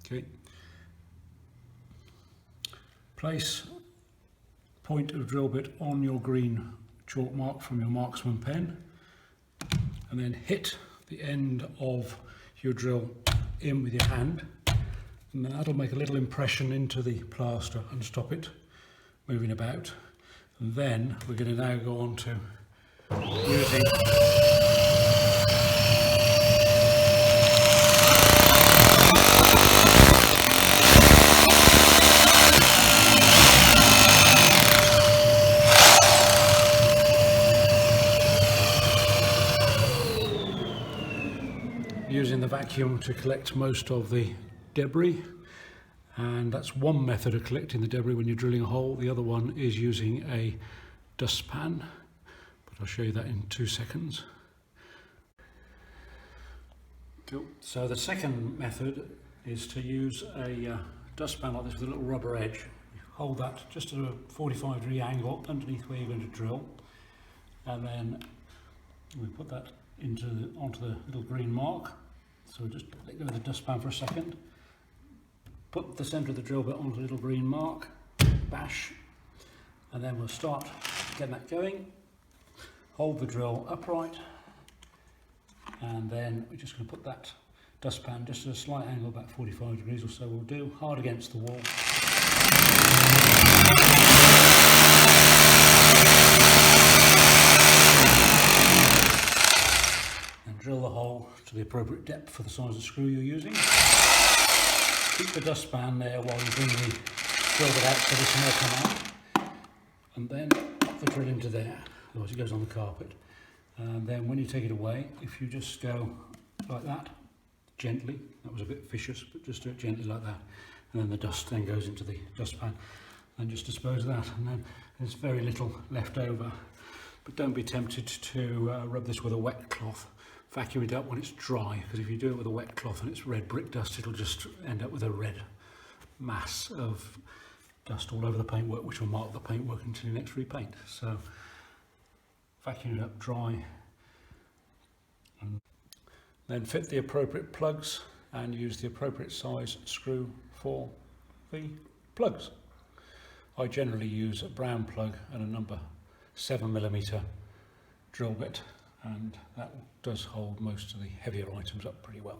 Okay. Place point of drill bit on your green chalk mark from your marksman pen, and then hit the end of your drill in with your hand, and that'll make a little impression into the plaster and stop it moving about. And then we're going to now go on to using the vacuum to collect most of the debris, and that's one method of collecting the debris when you're drilling a hole. The other one is using a dustpan, but I'll show you that in 2 seconds. Cool. So the second method is to use a dustpan like this with a little rubber edge. You hold that just at a 45-degree angle underneath where you're going to drill, and then we put that onto the little green mark. So we'll just let go of the dustpan for a second, put the centre of the drill bit onto the little green mark, bash, and then we'll start getting that going. Hold the drill upright, and then we're just going to put that dustpan just at a slight angle, about 45 degrees or so will do, hard against the wall. Drill the hole to the appropriate depth for the size of screw you're using. Keep the dustpan there while you bring the drill bit out so the smell come out, and then pop the drill into there, otherwise it goes on the carpet. And then when you take it away, if you just go like that, gently, that was a bit vicious, but just do it gently like that, and then the dust then goes into the dustpan, and just dispose of that, and then there's very little left over. But don't be tempted to rub this with a wet cloth. Vacuum it up when it's dry, because if you do it with a wet cloth and it's red brick dust, it'll just end up with a red mass of dust all over the paintwork, which will mark the paintwork until you next repaint. So vacuum it up dry, and then fit the appropriate plugs and use the appropriate size screw for the plugs. I generally use a brown plug and a number 7mm drill bit, and that does hold most of the heavier items up pretty well.